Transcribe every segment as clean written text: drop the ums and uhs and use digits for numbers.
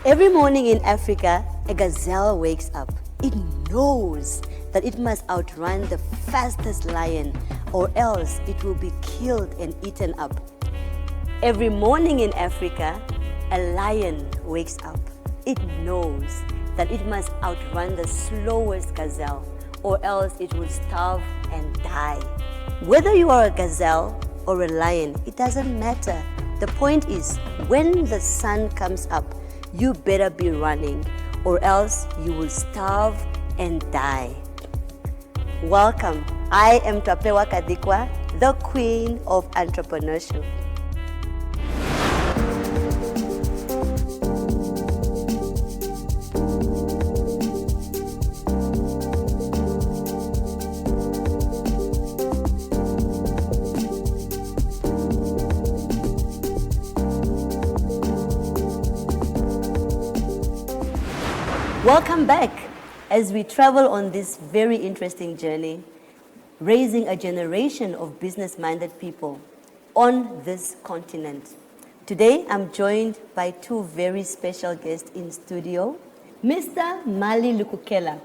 Every morning in Africa, a gazelle wakes up. It knows that it must outrun the fastest lion, or else it will be killed and eaten up. Every morning in Africa, a lion wakes up. It knows that it must outrun the slowest gazelle, or else it will starve and die. Whether you are a gazelle or a lion, it doesn't matter. The point is, when the sun comes up, you better be running, or else you will starve and die. Welcome. I am Twapewa Kadhikwa, the queen of entrepreneurship. Welcome back as we travel on this very interesting journey, raising a generation of business-minded people on this continent. Today, I'm joined by two very special guests in studio, Mr. Mali Lukukela.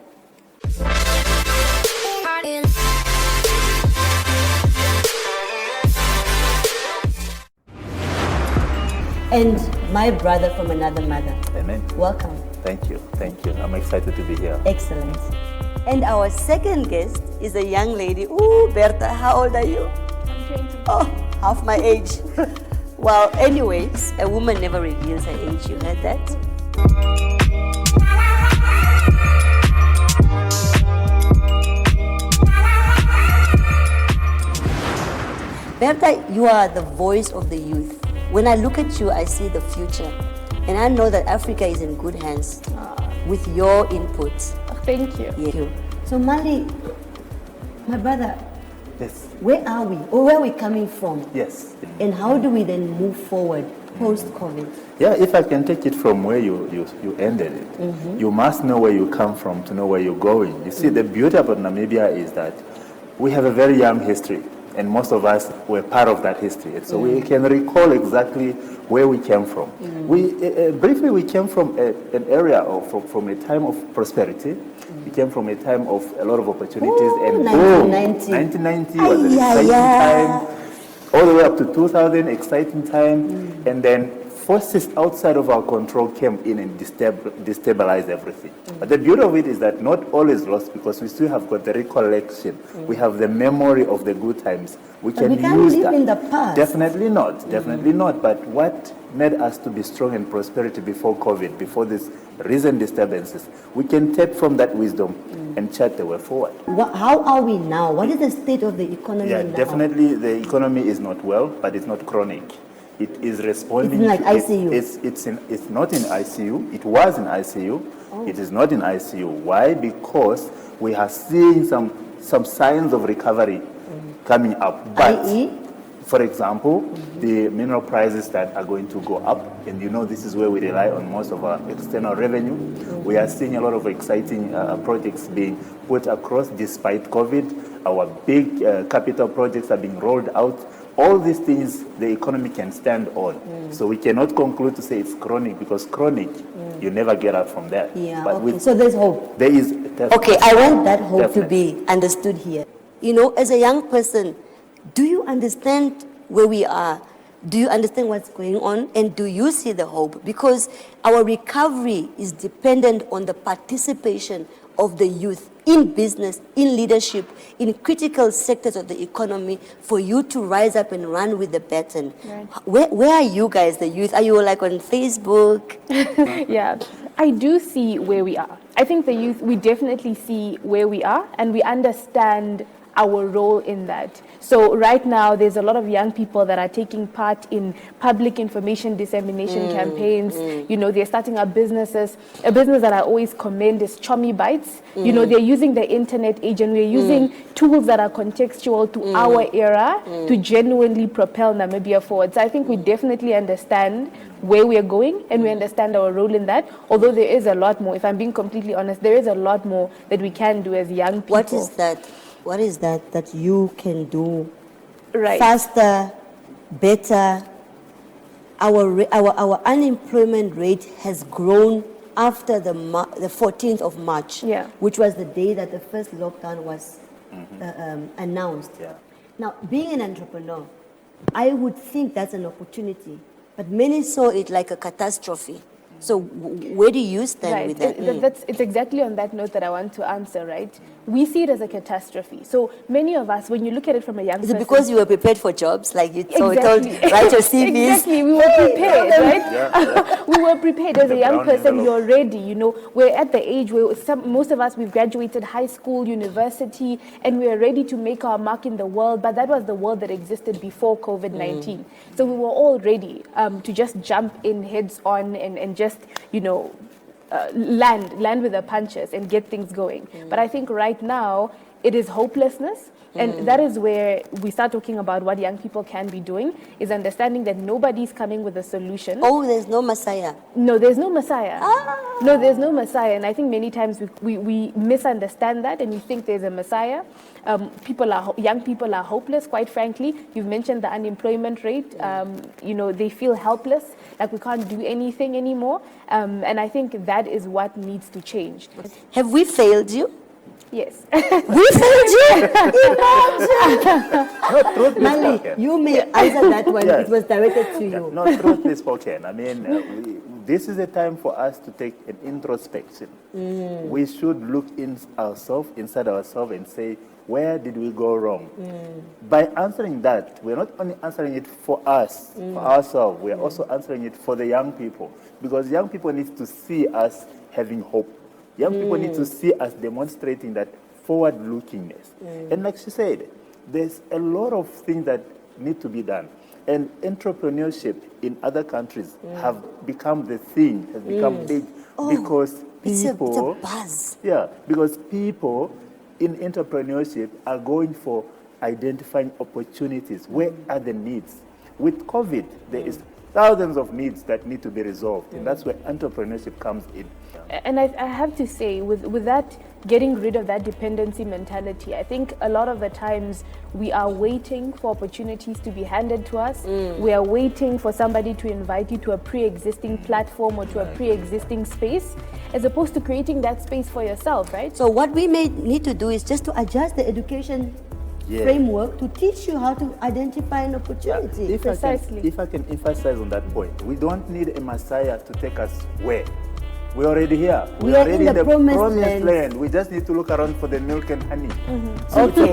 And my brother from another mother. Amen. Welcome. Thank you. Thank you. I'm excited to be here. Excellent. And our second guest is a young lady. Ooh, Berta, how old are you? I'm 20. Oh, half my age. Well, anyways, a woman never reveals her age. You heard that? Berta, you are the voice of the youth. When I look at you, I see the future. And I know that Africa is in good hands with your input. Thank you. Yeah. So Mali, my brother, Yes. where are we? Or where are we coming from? Yes. And how do we then move forward post-COVID? Yeah, if I can take it from where you ended it, you must know where you come from to know where you're going. You see, the beauty about Namibia is that we have a very young history, and most of us were part of that history. And so we can recall exactly where we came from. We briefly, we came from an area of from a time of prosperity. We came from a time of a lot of opportunities. Ooh, And 1990. 1990 was an exciting time. All the way up to 2000, exciting time. And then forces outside of our control came in and destabilized everything. But the beauty of it is that not all is lost, because we still have got the recollection. We have the memory of the good times. We can can't use live that. in the past. Definitely not. Definitely not. But what made us to be strong in prosperity before COVID, before these recent disturbances, we can take from that wisdom and chart the way forward. How are we now? What is the state of the economy Yeah, now? definitely the economy is not well, but it's not chronic. It is responding. It's like to, ICU. It's not in ICU. It was in ICU. It is not in ICU. Why? Because we are seeing some signs of recovery coming up. But i.e.? for example, the mineral prices that are going to go up, and you know this is where we rely on most of our external revenue. We are seeing a lot of exciting projects being put across despite COVID. Our big capital projects are being rolled out. All these things the economy can stand on. So we cannot conclude to say it's chronic, because chronic, you never get out from that. Yeah, But okay. So there's hope. there is. Okay, I want that hope Definitely. to be understood here. You know, as a young person, do you understand where we are? Do you understand what's going on? And do you see the hope? Because our recovery is dependent on the participation of the youth in business, in leadership, in critical sectors of the economy, for you to rise up and run with the baton. Right. Where are you guys, the youth? Are you like on Facebook? Yeah, I do see where we are. I think the youth, we definitely see where we are, and we understand our role in that. So right now, there's a lot of young people that are taking part in public information dissemination campaigns. You know, they're starting up businesses. A business that I always commend is Chommy Bites. You know, they're using the internet age, and we're using tools that are contextual to our era to genuinely propel Namibia forward. So I think we definitely understand where we are going, and we understand our role in that. Although there is a lot more, if I'm being completely honest, there is a lot more that we can do as young people. What is that? What is that you can do Right. faster, better, our unemployment rate has grown after the 14th of March, which was the day that the first lockdown was announced. Yeah. Now, being an entrepreneur, I would think that's an opportunity, but many saw it like a catastrophe. So where do you stand with that? It's exactly on that note that I want to answer, right? We see it as a catastrophe. So many of us, when you look at it from a young person... Is it because you were prepared for jobs? Like you told, Exactly. write your CVs? Exactly, we were prepared, right? We were prepared as a young person, you're ready, you know. We're at the age where most of us, we've graduated high school, university, and we're ready to make our mark in the world, but that was the world that existed before COVID-19. So we were all ready to just jump in heads on and just, you know, land with the punches and get things going. But I think right now it is hopelessness, and that is where we start talking about what young people can be doing, is understanding that nobody's coming with a solution. Oh, there's no Messiah. No, there's no Messiah. No, there's no Messiah. And I think many times we misunderstand that, and we think there's a Messiah. Young people are hopeless, quite frankly. You've mentioned the unemployment rate. You know, they feel helpless, like we can't do anything anymore. And I think that is what needs to change. Have we failed you? Yes. We failed you? No, truth be Mali, spoken. you may answer that one. Yes. It was directed to you. No, truth be spoken. I mean, this is a time for us to take an introspection. We should look inside ourselves and say, where did we go wrong? By answering that, we're not only answering it for us, for ourselves, we are also answering it for the young people. Because young people need to see us having hope. Young people need to see us demonstrating that forward-lookingness. And like she said, there's a lot of things that need to be done. And entrepreneurship in other countries have become the thing, has become big because people... It's a buzz. Yeah, because people in entrepreneurship are going for identifying opportunities. Where are the needs? With COVID, there is thousands of needs that need to be resolved, and that's where entrepreneurship comes in. And I have to say, with that, getting rid of that dependency mentality, I think a lot of the times we are waiting for opportunities to be handed to us. We are waiting for somebody to invite you to a pre-existing platform or to a pre-existing space, as opposed to creating that space for yourself, right? So what we may need to do is just to adjust the education framework to teach you how to identify an opportunity. If I can emphasize on that point, we don't need a Messiah to take us where? We're already here. We are already in the promised land. We just need to look around for the milk and honey. Okay.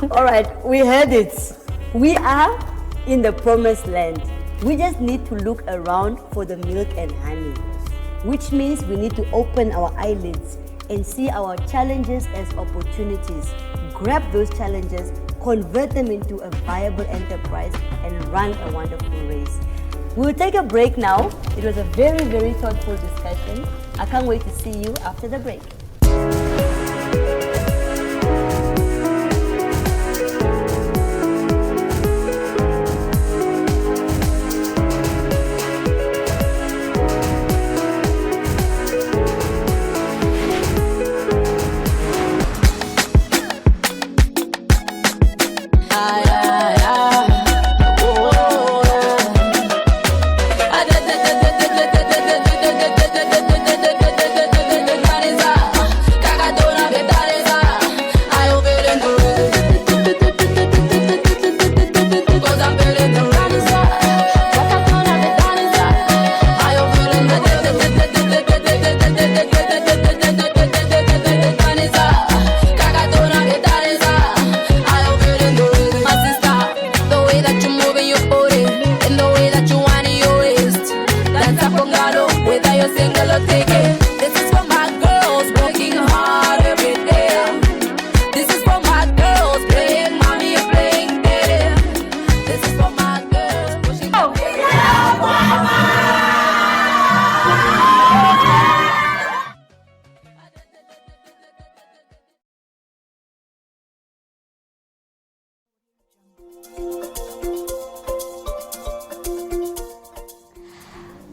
All right, we heard it. We are in the promised land. We just need to look around for the milk and honey, which means we need to open our eyelids and see our challenges as opportunities. Grab those challenges, convert them into a viable enterprise, and run a wonderful race. We'll take a break now. It was a very, very thoughtful discussion. I can't wait to see you after the break.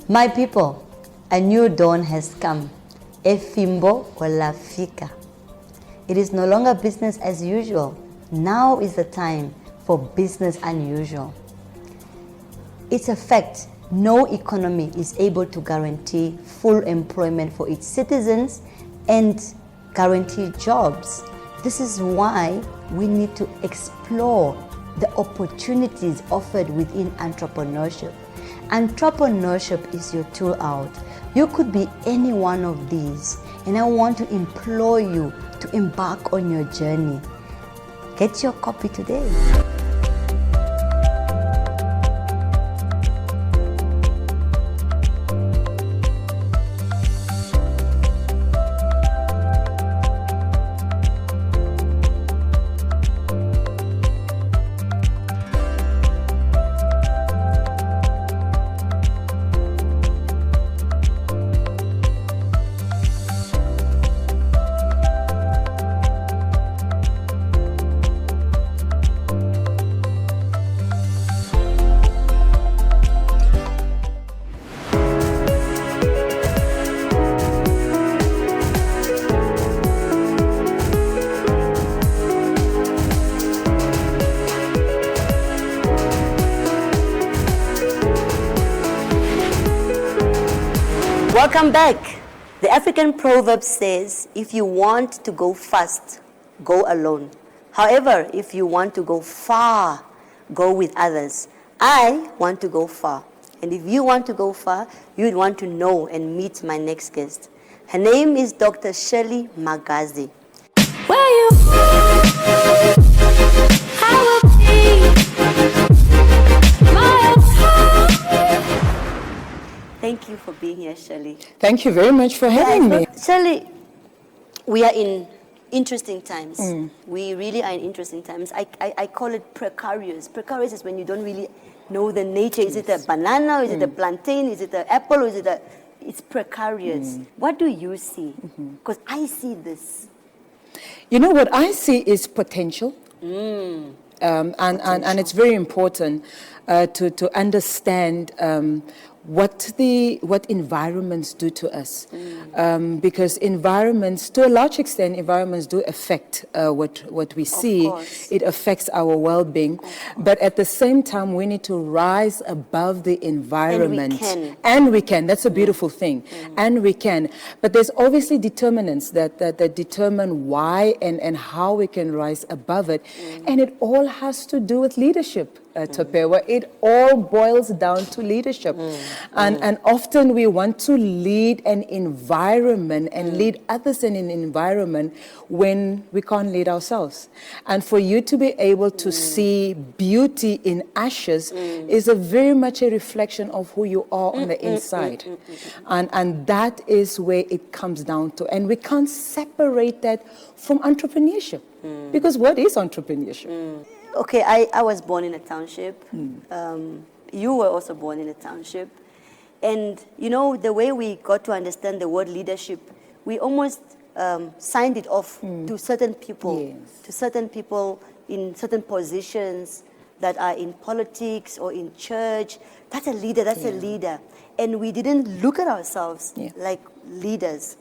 My people, a new dawn has come. Efimbo olafika. It is no longer business as usual. Now is the time for business unusual. It's a fact. No economy is able to guarantee full employment for its citizens and guarantee jobs. This is why we need to explore the opportunities offered within entrepreneurship. Entrepreneurship is your tool out. You could be any one of these, and I want to implore you to embark on your journey. Get your copy today. Welcome back. The African proverb says, if you want to go fast, go alone. However, if you want to go far, go with others. I want to go far. And if you want to go far, you'd want to know and meet my next guest. Her name is Dr. Shirley Magazi. Where you I will be my Thank you for being here, Shirley. Thank you very much for having me. Shirley, we are in interesting times. We really are in interesting times. I call it precarious. Precarious is when you don't really know the nature. Is it a banana? Is it a plantain? Is it an apple? Or is it it's precarious. What do you see? Because I see this. You know, what I see is potential. And it's very important to understand what environments do to us, because environments, to a large extent, environments do affect what we see. It affects our well-being, but at the same time, we need to rise above the environment. And we can. That's a beautiful thing. And we can. But there's obviously determinants that determine why and how we can rise above it, and it all has to do with leadership. Twapewa, it all boils down to leadership. And often we want to lead an environment and lead others in an environment when we can't lead ourselves. And for you to be able to see beauty in ashes is very much a reflection of who you are on the inside. And that is where it comes down to. And we can't separate that from entrepreneurship. Because what is entrepreneurship? Okay, I was born in a township. You were also born in a township. And, you know, the way we got to understand the word leadership, we almost signed it off to certain people, in certain positions that are in politics or in church. That's a leader, that's a leader. And we didn't look at ourselves like leaders.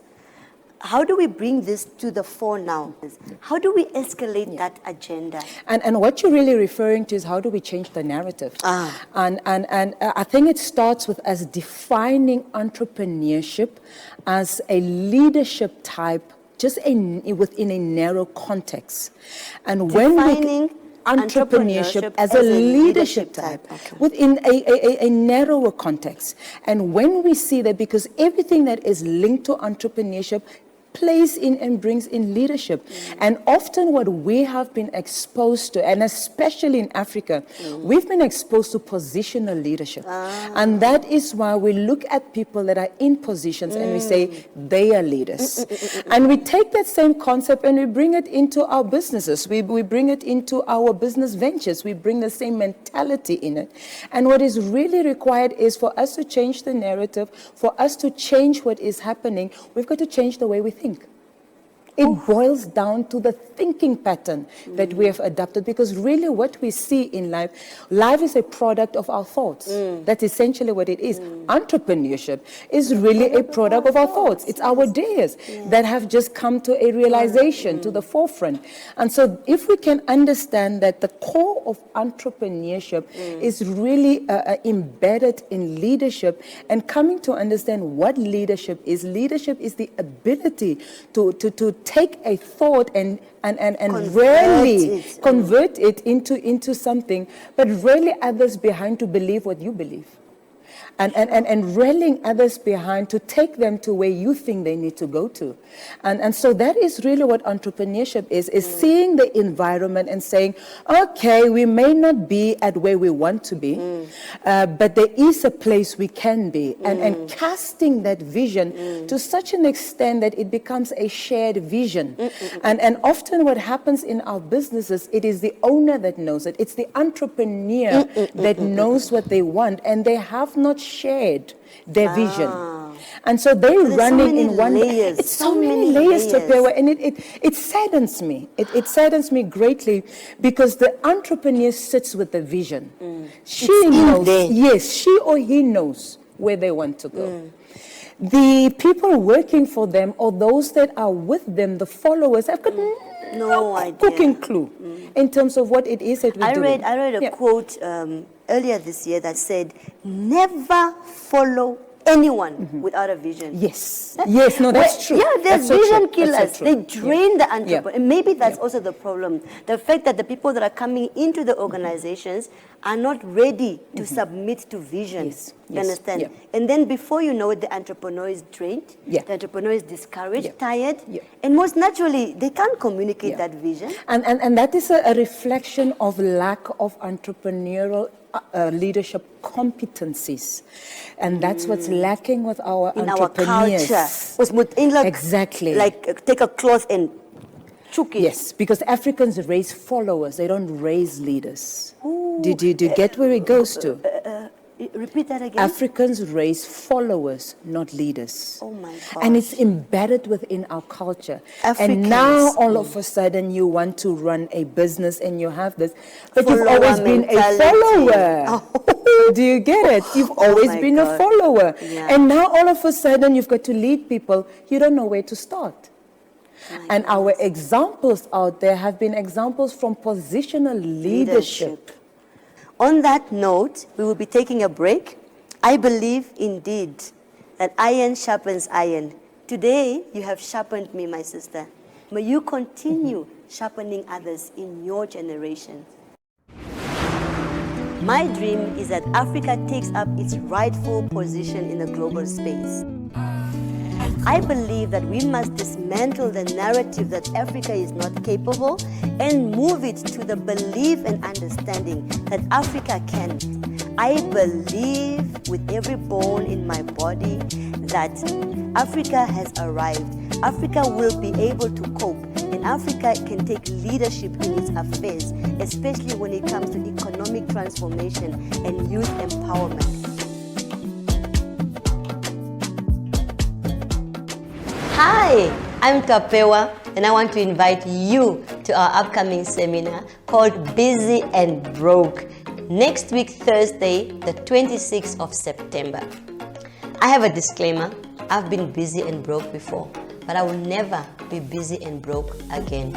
How do we bring this to the fore now? How do we escalate that agenda? And what you're really referring to is how do we change the narrative? And I think it starts with us defining entrepreneurship as a leadership type, just within a narrow context. And Defining entrepreneurship as a leadership type within a narrower context. And when we see that, because everything that is linked to entrepreneurship plays in and brings in leadership. And often what we have been exposed to, and especially in Africa, we've been exposed to positional leadership. And that is why we look at people that are in positions and we say they are leaders. And we take that same concept and we bring it into our businesses. We bring it into our business ventures. We bring the same mentality in it. And what is really required is for us to change the narrative, for us to change what is happening. We've got to change the way we think. It boils down to the thinking pattern that we have adopted, because really what we see in life is a product of our thoughts. That's essentially what it is. Entrepreneurship is really a product of our thoughts. It's our ideas that have just come to a realization, to the forefront. And so if we can understand that the core of entrepreneurship is really embedded in leadership, and coming to understand what leadership is the ability to take a thought and really convert it into something, but rally others behind to believe what you believe. And rallying others behind to take them to where you think they need to go to. And so that is really what entrepreneurship is seeing the environment and saying, okay, we may not be at where we want to be, but there is a place we can be. And casting that vision to such an extent that it becomes a shared vision. And often what happens in our businesses, it is the owner that knows it. It's the entrepreneur that knows what they want, and they have not shared their vision. And so they're running in one layers. It's so many layers, Twapewa, and it saddens me. It saddens me greatly, because the entrepreneur sits with the vision. She knows, yes, she or he knows where they want to go. The people working for them, or those that are with them, the followers, have got no idea. Cooking clue in terms of what it is that we're doing. I read a quote earlier this year that said, never follow anyone without a vision. Yes, no, that's true. Yeah, there's That's vision so killers. so They drain the entrepreneur. Yeah. And maybe that's also the problem. The fact that the people that are coming into the organizations are not ready to submit to vision. You understand? Yeah. And then before you know it, the entrepreneur is drained. Yeah. The entrepreneur is discouraged, Yeah. tired. Yeah. And most naturally, they can't communicate that vision. And that is a reflection of lack of entrepreneurial leadership competencies. And that's what's lacking with our In our entrepreneurs. culture. Exactly. Like take a cloth and chook it. Yes, because Africans raise followers, they don't raise leaders. Do you get where it goes to? Repeat that again. Africans raise followers, not leaders. Oh my And gosh. it's embedded within our culture. Africans. And now all of a sudden you want to run a business and you have this, but you've Follower always been a mentality. follower. Do you get it? You've always my been a God. follower. Yeah. And now all of a sudden you've got to lead people. You don't know where to start. And our examples out there have been examples from positional leadership. On that note, we will be taking a break. I believe indeed that iron sharpens iron. Today, you have sharpened me, my sister. May you continue sharpening others in your generation. My dream is that Africa takes up its rightful position in the global space. I believe that we must dismantle the narrative that Africa is not capable and move it to the belief and understanding that Africa can. I believe with every bone in my body that Africa has arrived. Africa will be able to cope, and Africa can take leadership in its affairs, especially when it comes to economic transformation and youth empowerment. Hi, I'm Twapewa, and I want to invite you to our upcoming seminar called Busy and Broke, next week, Thursday, the 26th of September. I have a disclaimer. I've been busy and broke before, but I will never be busy and broke again.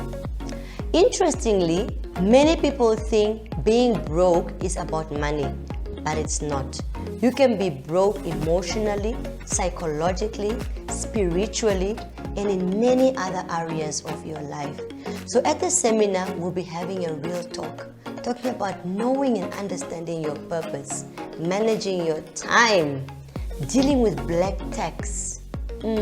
Interestingly, many people think being broke is about money, but it's not. You can be broke emotionally, psychologically, spiritually, and in many other areas of your life. So at the seminar, we'll be having a real talk, talking about knowing and understanding your purpose, managing your time, dealing with black tax. We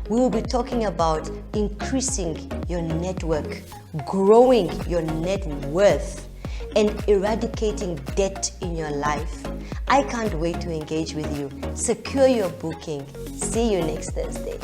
will be talking about increasing your network, growing your net worth, and eradicating debt in your life. I can't wait to engage with you. Secure your booking. See you next Thursday.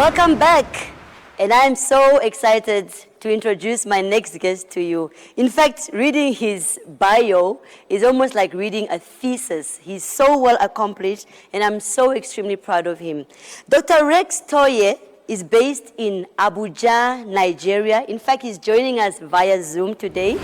Welcome back. And I'm so excited to introduce my next guest to you. In fact, reading his bio is almost like reading a thesis. He's so well accomplished, and I'm so extremely proud of him. Dr. Rex Toye is based in Abuja, Nigeria. In fact, he's joining us via Zoom today.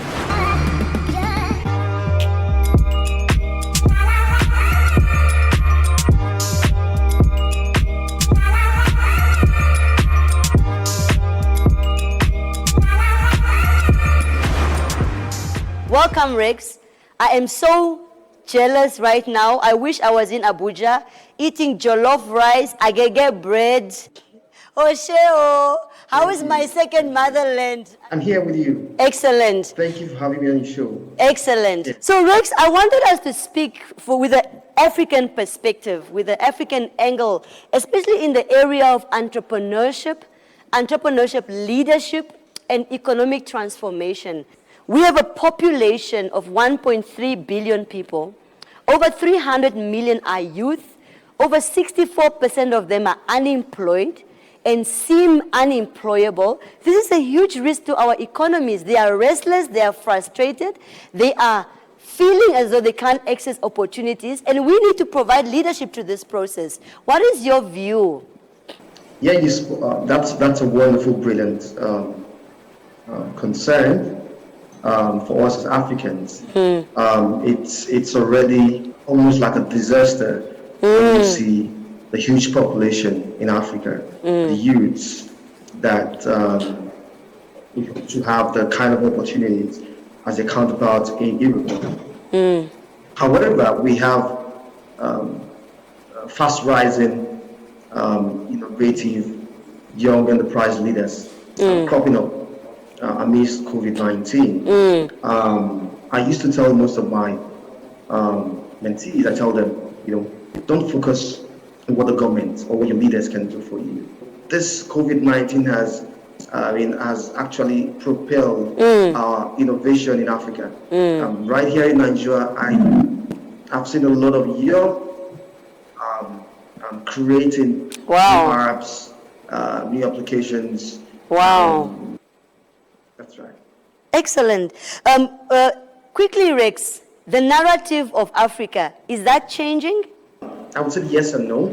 Welcome, Rex. I am so jealous right now. I wish I was in Abuja eating jollof rice, agege bread. Osheo, how is my second motherland? I'm here with you. Excellent. Thank you for having me on your show. Excellent. Yeah. So, Rex, I wanted us to speak with an African perspective, with an African angle, especially in the area of entrepreneurship leadership, and economic transformation. We have a population of 1.3 billion people. Over 300 million are youth. Over 64% of them are unemployed and seem unemployable. This is a huge risk to our economies. They are restless, they are frustrated, they are feeling as though they can't access opportunities, and we need to provide leadership to this process. What is your view? Yeah, that's a wonderful, brilliant concern. For us as Africans, it's already almost like a disaster when you see the huge population in Africa, the youths that to have the kind of opportunities as their counterparts in Europe. However, we have fast-rising, innovative, young enterprise leaders cropping up amidst COVID-19. I used to tell most of my mentees, I tell them, don't focus on what the government or what your leaders can do for you. This COVID-19 has actually propelled our innovation in Africa. Right here in Nigeria, I've seen a lot of young creating new apps, new applications. Wow. That's right. Excellent. Quickly, Rex, the narrative of Africa, is that changing? I would say yes and no.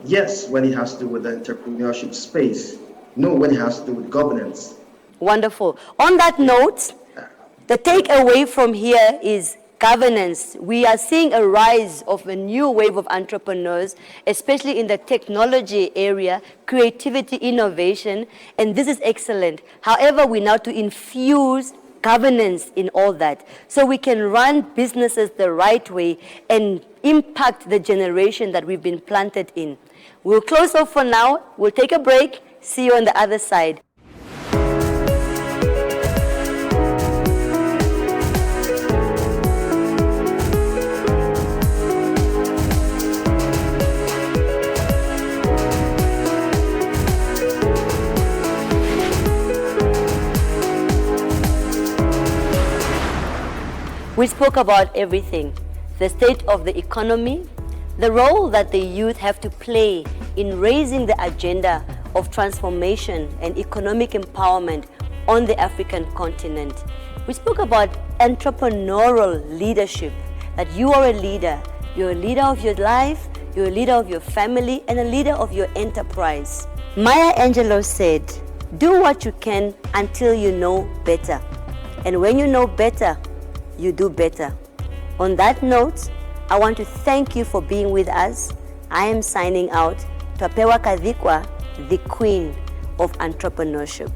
Yes, when it has to do with the entrepreneurship space. No, when it has to do with governance. Wonderful. On that note, the takeaway from here is governance. We are seeing a rise of a new wave of entrepreneurs, especially in the technology area, creativity, innovation, and this is excellent. However, we now to infuse governance in all that so we can run businesses the right way and impact the generation that we've been planted in. We'll close off for now. We'll take a break. See you on the other side. We spoke about everything, the state of the economy, the role that the youth have to play in raising the agenda of transformation and economic empowerment on the African continent. We spoke about entrepreneurial leadership, that you are a leader. You're a leader of your life, you're a leader of your family, and a leader of your enterprise. Maya Angelou said, "Do what you can until you know better. And when you know better, you do better." On that note, I want to thank you for being with us. I am signing out. Twapewa Kadhikwa, the queen of entrepreneurship.